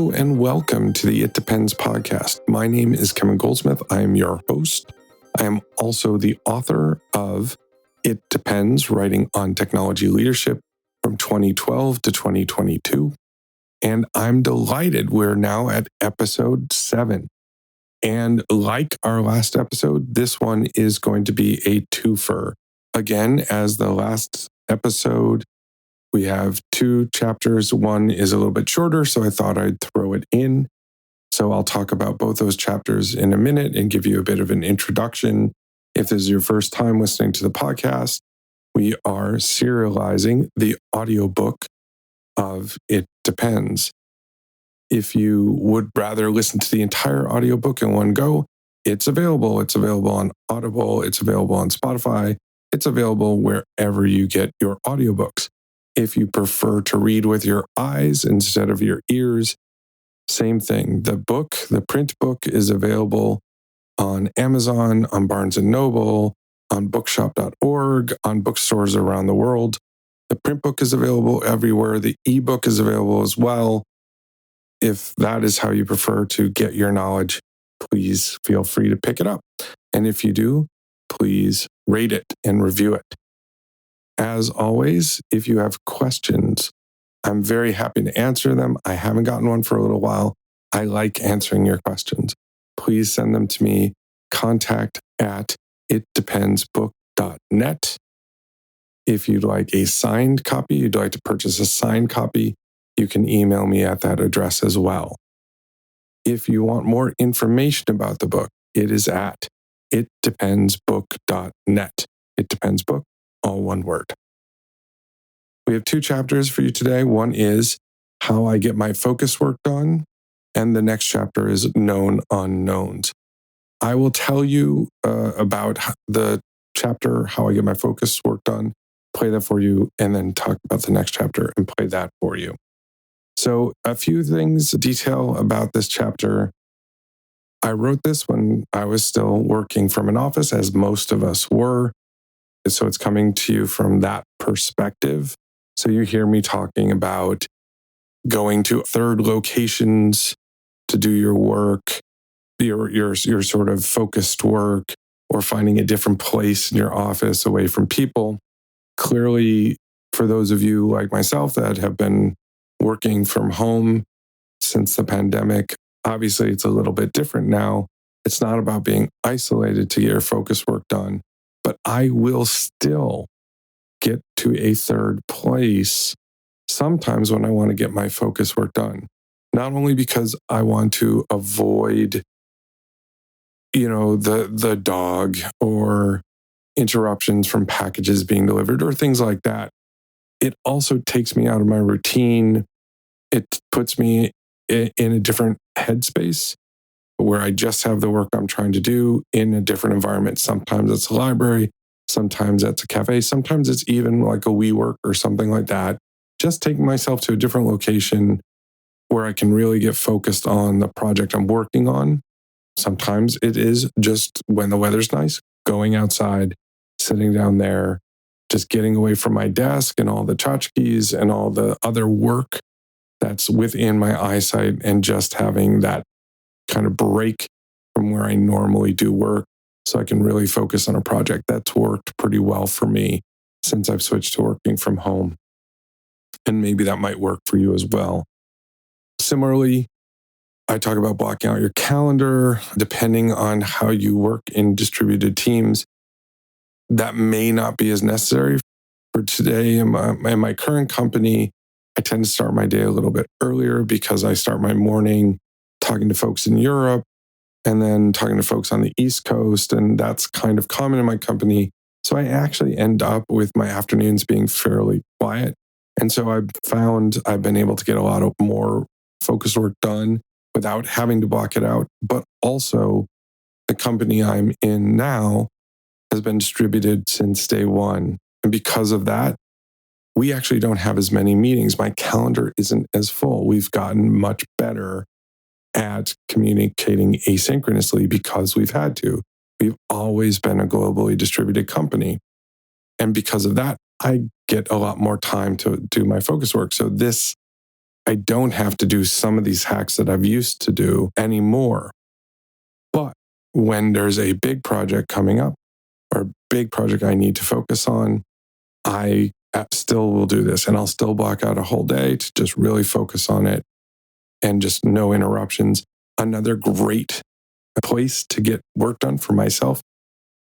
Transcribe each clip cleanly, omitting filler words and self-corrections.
Hello and welcome to the It Depends podcast. My name is Kevin Goldsmith. I am your host. I am also the author of It Depends, Writing on Technology Leadership from 2012 to 2022. And I'm delighted we're now at episode 7. And like our last episode, this one is going to be a twofer. Again, as the last episode, we have 2 chapters. One is a little bit shorter, so I thought I'd throw it in. So I'll talk about both those chapters in a minute and give you a bit of an introduction. If this is your first time listening to the podcast, we are serializing the audiobook of It Depends. If you would rather listen to the entire audiobook in one go, it's available. It's available on Audible. It's available on Spotify. It's available wherever you get your audiobooks. If you prefer to read with your eyes instead of your ears, same thing. The print book is available on Amazon, on Barnes & Noble, on bookshop.org, on bookstores around the world. The print book is available everywhere. The ebook is available as well. If that is how you prefer to get your knowledge, please feel free to pick it up. And if you do, please rate it and review it. As always, if you have questions, I'm very happy to answer them. I haven't gotten one for a little while. I like answering your questions. Please send them to me, contact@itdependsbook.net. If you'd like a signed copy, you'd like to purchase a signed copy, you can email me at that address as well. If you want more information about the book, it is at itdependsbook.net. It Depends Book, all one word. We have 2 chapters for you today. One is how I get my focus work done, and the next chapter is known unknowns. I will tell you about the chapter, how I get my focus work done, play that for you, and then talk about the next chapter and play that for you. So a few things, detail about this chapter. I wrote this when I was still working from an office, as most of us were. So it's coming to you from that perspective. So you hear me talking about going to third locations to do your work, your sort of focused work, or finding a different place in your office away from people. Clearly, for those of you like myself that have been working from home since the pandemic, obviously it's a little bit different now. It's not about being isolated to get your focus work done, but I will still get to a third place sometimes when I want to get my focus work done. Not only because I want to avoid, the dog or interruptions from packages being delivered or things like that. It also takes me out of my routine. It puts me in a different headspace where I just have the work I'm trying to do in a different environment. Sometimes it's a library, sometimes it's a cafe, sometimes it's even like a WeWork or something like that. Just taking myself to a different location where I can really get focused on the project I'm working on. Sometimes it is just when the weather's nice, going outside, sitting down there, just getting away from my desk and all the tchotchkes and all the other work that's within my eyesight and just having that kind of break from where I normally do work so I can really focus on a project. That's worked pretty well for me since I've switched to working from home. And maybe that might work for you as well. Similarly, I talk about blocking out your calendar. Depending on how you work in distributed teams, that may not be as necessary. For today, in my current company, I tend to start my day a little bit earlier because I start my morning talking to folks in Europe and then talking to folks on the East Coast. And that's kind of common in my company. So I actually end up with my afternoons being fairly quiet. And so I've found I've been able to get a lot of more focused work done without having to block it out. But also, the company I'm in now has been distributed since day one. And because of that, we actually don't have as many meetings. My calendar isn't as full. We've gotten much better at communicating asynchronously because we've had to. We've always been a globally distributed company. And because of that, I get a lot more time to do my focus work. So this I don't have to do some of these hacks that I've used to do anymore. But when there's a big project coming up or a big project I need to focus on, I still will do this, and I'll still block out a whole day to just really focus on it and just no interruptions. Another great place to get work done for myself,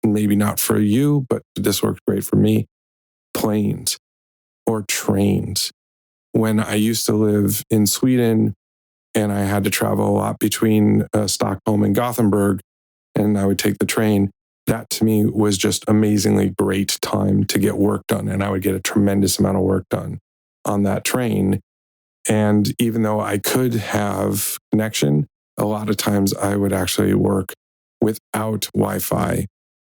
maybe not for you, but this worked great for me, planes or trains. When I used to live in Sweden and I had to travel a lot between Stockholm and Gothenburg, and I would take the train, that to me was just amazingly great time to get work done. And I would get a tremendous amount of work done on that train. And even though I could have connection, a lot of times I would actually work without Wi-Fi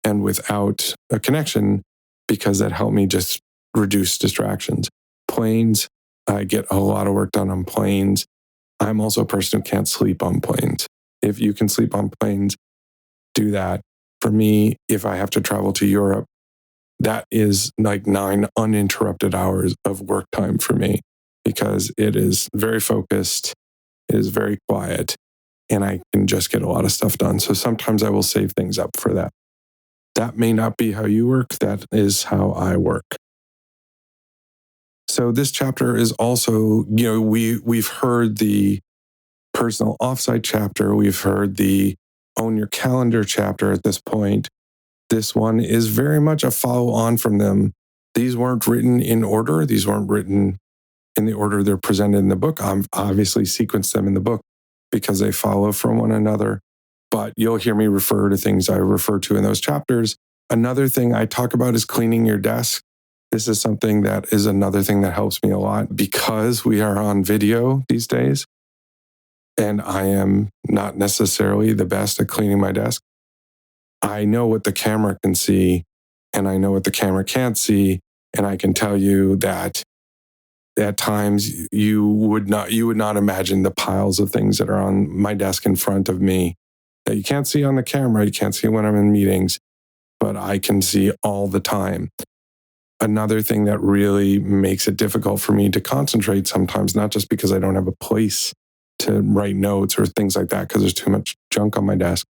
and without a connection because that helped me just reduce distractions. Planes, I get a lot of work done on planes. I'm also a person who can't sleep on planes. If you can sleep on planes, do that. For me, if I have to travel to Europe, that is like 9 uninterrupted hours of work time for me because it is very focused, it is very quiet, and I can just get a lot of stuff done. So sometimes I will save things up for that. That may not be how you work. That is how I work. So this chapter is also, we've heard the personal offsite chapter. We've heard the own your calendar chapter at this point. This one is very much a follow on from them. These weren't written in order. These weren't written in the order they're presented in the book. I've obviously sequenced them in the book because they follow from one another. But you'll hear me refer to things I refer to in those chapters. Another thing I talk about is cleaning your desk. This is something that is another thing that helps me a lot because we are on video these days. And I am not necessarily the best at cleaning my desk. I know what the camera can see and I know what the camera can't see. And I can tell you that at times you would not imagine the piles of things that are on my desk in front of me that you can't see on the camera. You can't see when I'm in meetings, but I can see all the time. Another thing that really makes it difficult for me to concentrate sometimes, not just because I don't have a place to write notes or things like that, because there's too much junk on my desk,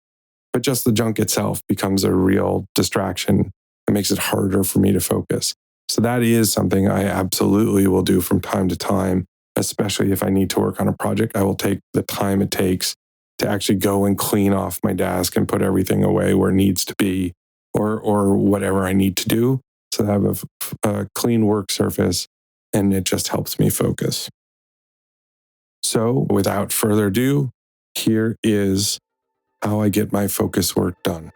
but just the junk itself becomes a real distraction. It makes it harder for me to focus. So that is something I absolutely will do from time to time, especially if I need to work on a project. I will take the time it takes to actually go and clean off my desk and put everything away where it needs to be or whatever I need to do. So I have a clean work surface and it just helps me focus. So without further ado, here is how I get my focus work done.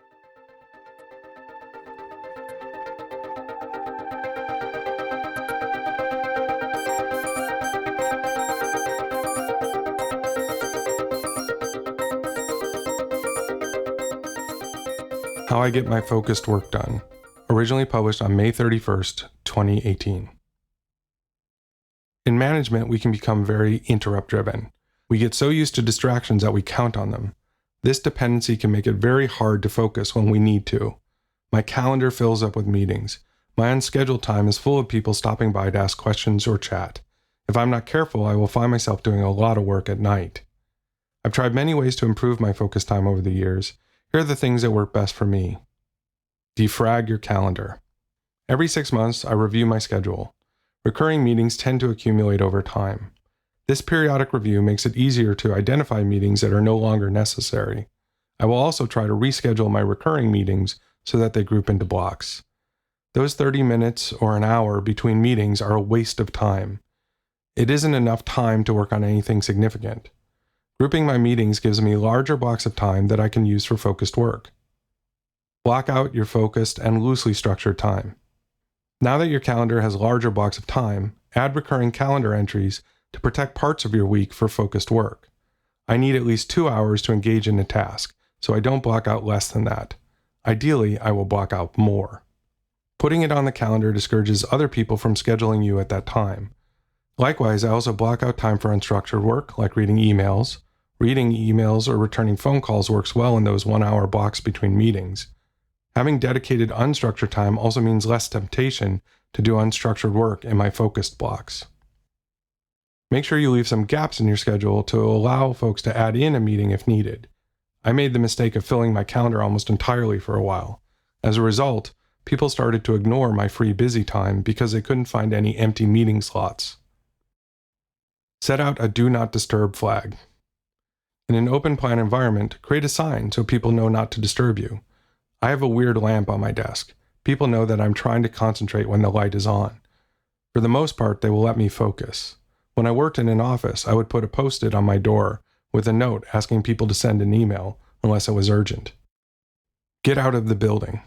How I Get My Focused Work Done, originally published on May 31st, 2018. In management, we can become very interrupt-driven. We get so used to distractions that we count on them. This dependency can make it very hard to focus when we need to. My calendar fills up with meetings. My unscheduled time is full of people stopping by to ask questions or chat. If I'm not careful, I will find myself doing a lot of work at night. I've tried many ways to improve my focus time over the years. Here are the things that work best for me. Defrag your calendar. Every 6 months, I review my schedule. Recurring meetings tend to accumulate over time. This periodic review makes it easier to identify meetings that are no longer necessary. I will also try to reschedule my recurring meetings so that they group into blocks. Those 30 minutes or an hour between meetings are a waste of time. It isn't enough time to work on anything significant. Grouping my meetings gives me larger blocks of time that I can use for focused work. Block out your focused and loosely structured time. Now that your calendar has larger blocks of time, add recurring calendar entries to protect parts of your week for focused work. I need at least 2 hours to engage in a task, so I don't block out less than that. Ideally, I will block out more. Putting it on the calendar discourages other people from scheduling you at that time. Likewise, I also block out time for unstructured work, like reading emails. Reading emails or returning phone calls works well in those 1 hour blocks between meetings. Having dedicated unstructured time also means less temptation to do unstructured work in my focused blocks. Make sure you leave some gaps in your schedule to allow folks to add in a meeting if needed. I made the mistake of filling my calendar almost entirely for a while. As a result, people started to ignore my free busy time because they couldn't find any empty meeting slots. Set out a do not disturb flag. In an open plan environment, create a sign so people know not to disturb you. I have a weird lamp on my desk. People know that I'm trying to concentrate when the light is on. For the most part, they will let me focus. When I worked in an office, I would put a post-it on my door with a note asking people to send an email unless it was urgent. Get out of the building.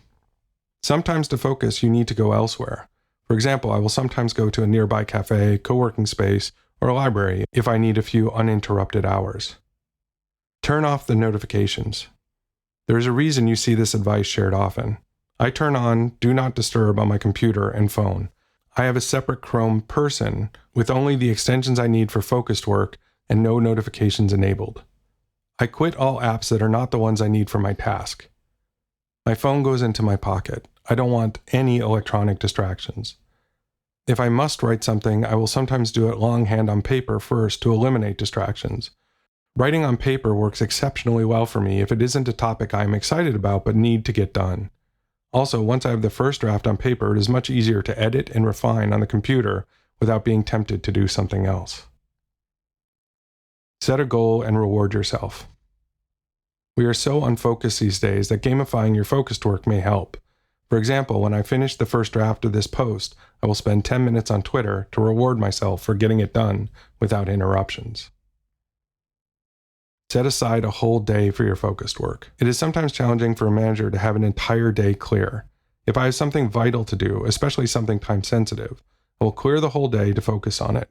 Sometimes to focus, you need to go elsewhere. For example, I will sometimes go to a nearby cafe, co-working space, or a library if I need a few uninterrupted hours. Turn off the notifications. There is a reason you see this advice shared often. I turn on Do Not Disturb on my computer and phone. I have a separate Chrome person with only the extensions I need for focused work and no notifications enabled. I quit all apps that are not the ones I need for my task. My phone goes into my pocket. I don't want any electronic distractions. If I must write something, I will sometimes do it longhand on paper first to eliminate distractions. Writing on paper works exceptionally well for me if it isn't a topic I am excited about but need to get done. Also, once I have the first draft on paper, it is much easier to edit and refine on the computer without being tempted to do something else. Set a goal and reward yourself. We are so unfocused these days that gamifying your focused work may help. For example, when I finish the first draft of this post, I will spend 10 minutes on Twitter to reward myself for getting it done without interruptions. Set aside a whole day for your focused work. It is sometimes challenging for a manager to have an entire day clear. If I have something vital to do, especially something time-sensitive, I will clear the whole day to focus on it.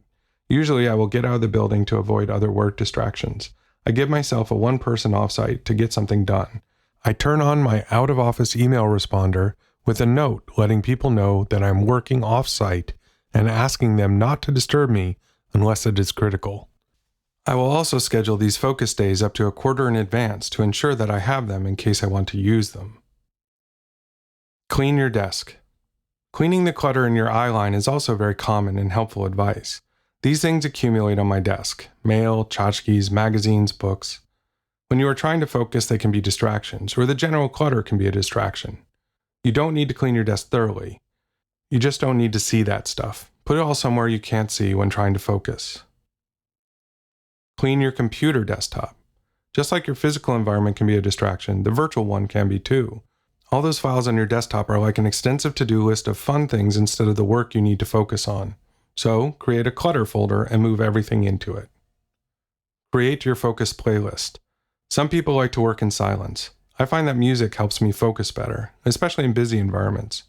Usually, I will get out of the building to avoid other work distractions. I give myself a one-person offsite to get something done. I turn on my out-of-office email responder with a note letting people know that I'm working off-site and asking them not to disturb me unless it is critical. I will also schedule these focus days up to a quarter in advance to ensure that I have them in case I want to use them. Clean your desk. Cleaning the clutter in your eye line is also very common and helpful advice. These things accumulate on my desk: mail, tchotchkes, magazines, books. When you are trying to focus, they can be distractions, or the general clutter can be a distraction. You don't need to clean your desk thoroughly. You just don't need to see that stuff. Put it all somewhere you can't see when trying to focus. Clean your computer desktop. Just like your physical environment can be a distraction, the virtual one can be too. All those files on your desktop are like an extensive to-do list of fun things instead of the work you need to focus on. So, create a clutter folder and move everything into it. Create your focus playlist. Some people like to work in silence. I find that music helps me focus better, especially in busy environments.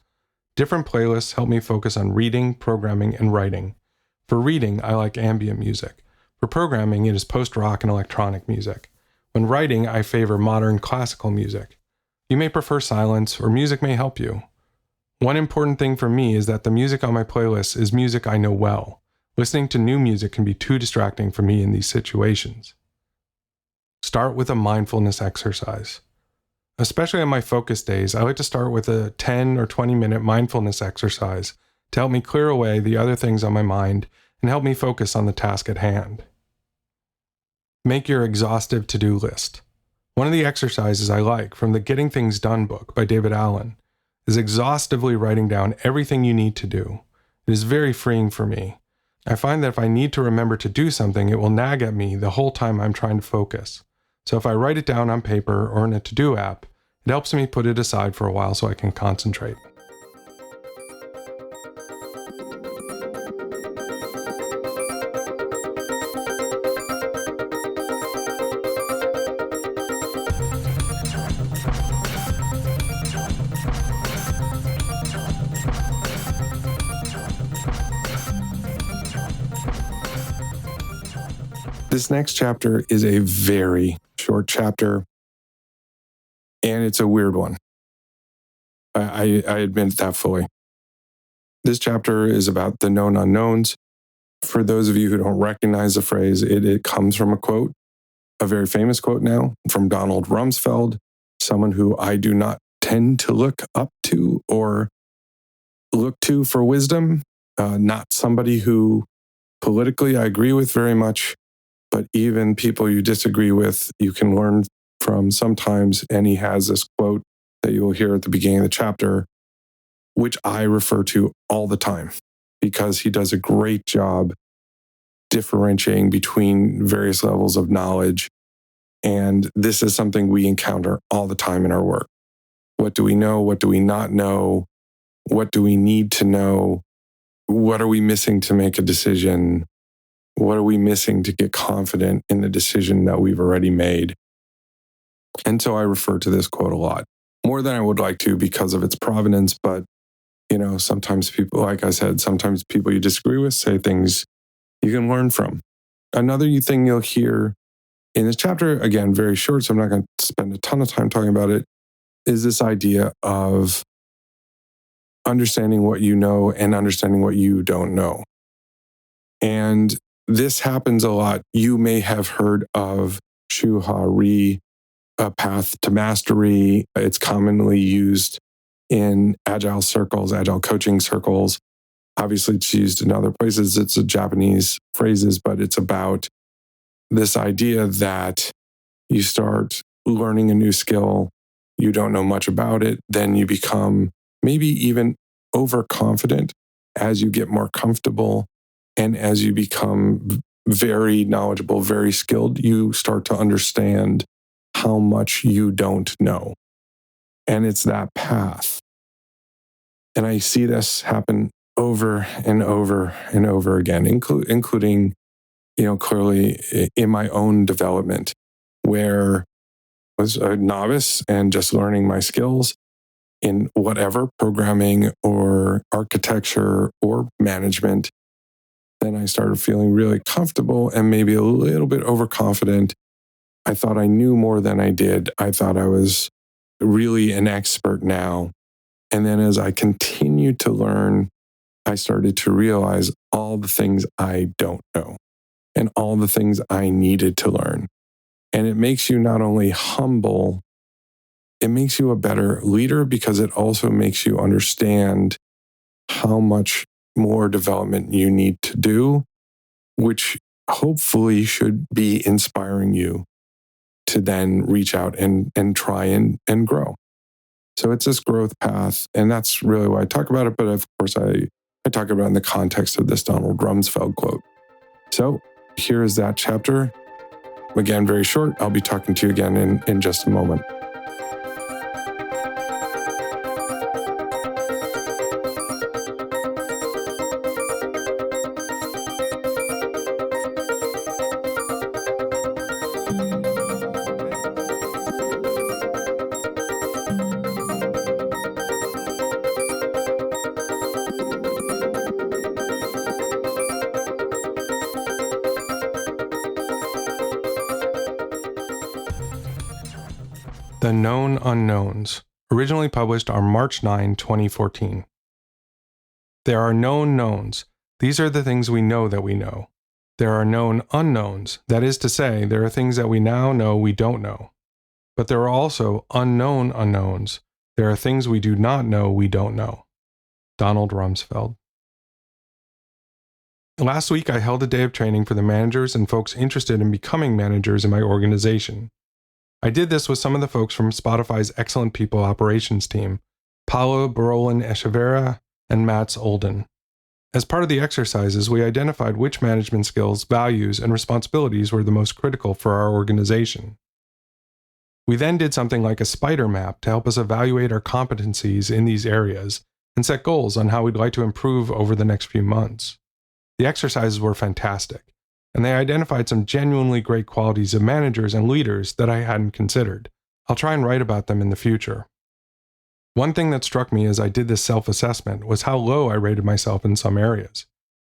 Different playlists help me focus on reading, programming, and writing. For reading, I like ambient music. For programming, it is post-rock and electronic music. When writing, I favor modern classical music. You may prefer silence, or music may help you. One important thing for me is that the music on my playlist is music I know well. Listening to new music can be too distracting for me in these situations. Start with a mindfulness exercise. Especially on my focus days, I like to start with a 10 or 20-minute mindfulness exercise to help me clear away the other things on my mind and help me focus on the task at hand. Make your exhaustive to-do list. One of the exercises I like from the Getting Things Done book by David Allen is exhaustively writing down everything you need to do. It is very freeing for me. I find that if I need to remember to do something, it will nag at me the whole time I'm trying to focus. So if I write it down on paper or in a to-do app, it helps me put it aside for a while so I can concentrate. This next chapter is a very short chapter, and it's a weird one. I admit that fully. This chapter is about the known unknowns. For those of you who don't recognize the phrase, it comes from a quote, a very famous quote now, from Donald Rumsfeld, someone who I do not tend to look up to or look to for wisdom, not somebody who politically I agree with very much, but even people you disagree with, you can learn from sometimes. And he has this quote that you will hear at the beginning of the chapter, which I refer to all the time because he does a great job differentiating between various levels of knowledge. And this is something we encounter all the time in our work. What do we know? What do we not know? What do we need to know? What are we missing to make a decision? What are we missing to get confident in the decision that we've already made? And so I refer to this quote a lot, more than I would like to because of its provenance. But, sometimes people, like I said, sometimes people you disagree with say things you can learn from. Another thing you'll hear in this chapter, again, very short, so I'm not going to spend a ton of time talking about it, is this idea of understanding what you know and understanding what you don't know. And this happens a lot. You may have heard of Shuha Ri, a path to mastery. It's commonly used in agile circles, agile coaching circles. Obviously, it's used in other places. It's a Japanese phrases, but it's about this idea that you start learning a new skill, you don't know much about it, then you become maybe even overconfident as you get more comfortable. And as you become very knowledgeable, very skilled, you start to understand how much you don't know. And it's that path. And I see this happen over and over and over again, including, clearly in my own development, where I was a novice and just learning my skills in whatever programming or architecture or management. Then I started feeling really comfortable and maybe a little bit overconfident. I thought I knew more than I did. I thought I was really an expert now. And then as I continued to learn, I started to realize all the things I don't know and all the things I needed to learn. And it makes you not only humble, it makes you a better leader because it also makes you understand how much more development you need to do, which hopefully should be inspiring you to then reach out and try and grow. So it's this growth path, and that's really why I talk about it. But of course, I talk about it in the context of this Donald Rumsfeld quote. So here is that chapter. Again, very short. I'll be talking to you again in just a moment. The Known Unknowns, originally published on March 9, 2014. There are known knowns. These are the things we know that we know. There are known unknowns. That is to say, there are things that we now know we don't know. But there are also unknown unknowns. There are things we do not know we don't know. Donald Rumsfeld. Last week, I held a day of training for the managers and folks interested in becoming managers in my organization. I did this with some of the folks from Spotify's Excellent People Operations team, Paulo Barolin Echeverria and Mats Olden. As part of the exercises, we identified which management skills, values, and responsibilities were the most critical for our organization. We then did something like a spider map to help us evaluate our competencies in these areas and set goals on how we'd like to improve over the next few months. The exercises were fantastic, and they identified some genuinely great qualities of managers and leaders that I hadn't considered. I'll try and write about them in the future. One thing that struck me as I did this self-assessment was how low I rated myself in some areas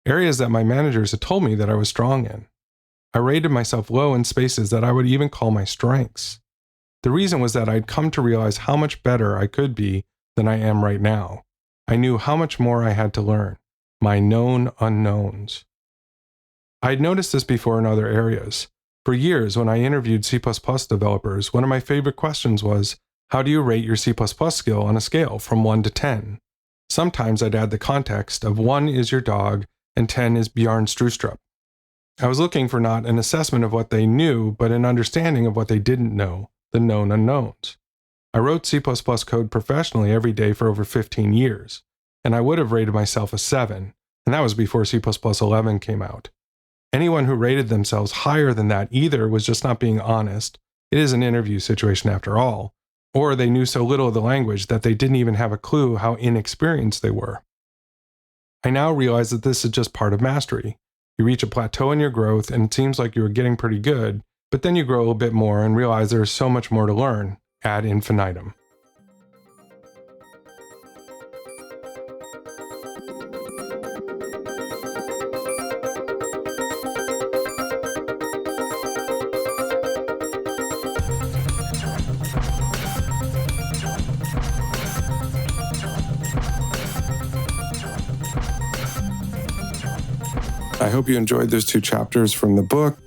that my managers had told me that I was strong in. I rated myself low in spaces that I would even call my strengths. The reason was that I'd come to realize how much better I could be than I am right now. I knew how much more I had to learn, my known unknowns. I had noticed this before in other areas. For years, when I interviewed C++ developers, one of my favorite questions was, how do you rate your C++ skill on a scale from 1 to 10? Sometimes I'd add the context of 1 is your dog and 10 is Bjorn Strustrup. I was looking for not an assessment of what they knew, but an understanding of what they didn't know, the known unknowns. I wrote C++ code professionally every day for over 15 years, and I would have rated myself a 7, and that was before C++ 11 came out. Anyone who rated themselves higher than that either was just not being honest, it is an interview situation after all, or they knew so little of the language that they didn't even have a clue how inexperienced they were. I now realize that this is just part of mastery. You reach a plateau in your growth and it seems like you are getting pretty good, but then you grow a little bit more and realize there is so much more to learn, ad infinitum. I hope you enjoyed those 2 chapters from the book.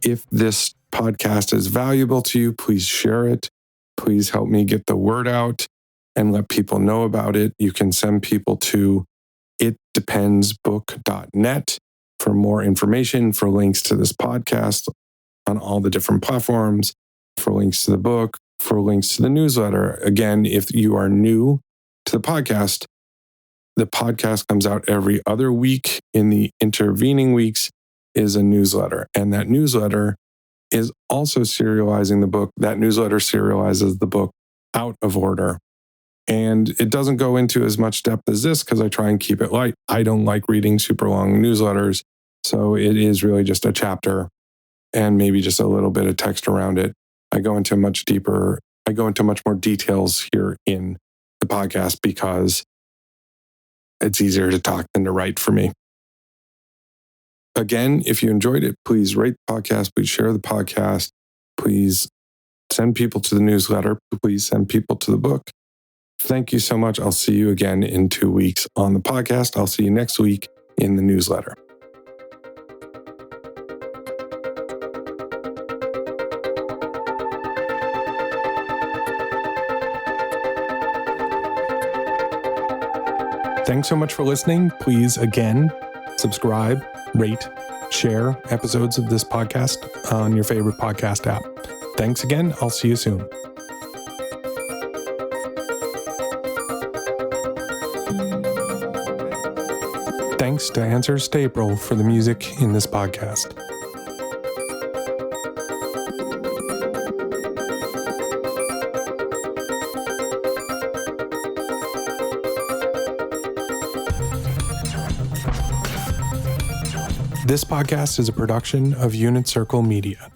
If this podcast is valuable to you, please share it. Please help me get the word out and let people know about it. You can send people to itdependsbook.net for more information, for links to this podcast on all the different platforms, for links to the book, for links to the newsletter. Again, if you are new to the podcast comes out every other week. In the intervening weeks is a newsletter. And that newsletter is also serializing the book. That newsletter serializes the book out of order. And it doesn't go into as much depth as this because I try and keep it light. I don't like reading super long newsletters. So it is really just a chapter and maybe just a little bit of text around it. I go into much more details here in the podcast because it's easier to talk than to write for me. Again, if you enjoyed it, please rate the podcast. Please share the podcast. Please send people to the newsletter. Please send people to the book. Thank you so much. I'll see you again in 2 weeks on the podcast. I'll see you next week in the newsletter. Thanks so much for listening. Please, again, subscribe, rate, share episodes of this podcast on your favorite podcast app. Thanks again. I'll see you soon. Thanks to Answers to April for the music in this podcast. This podcast is a production of Unit Circle Media.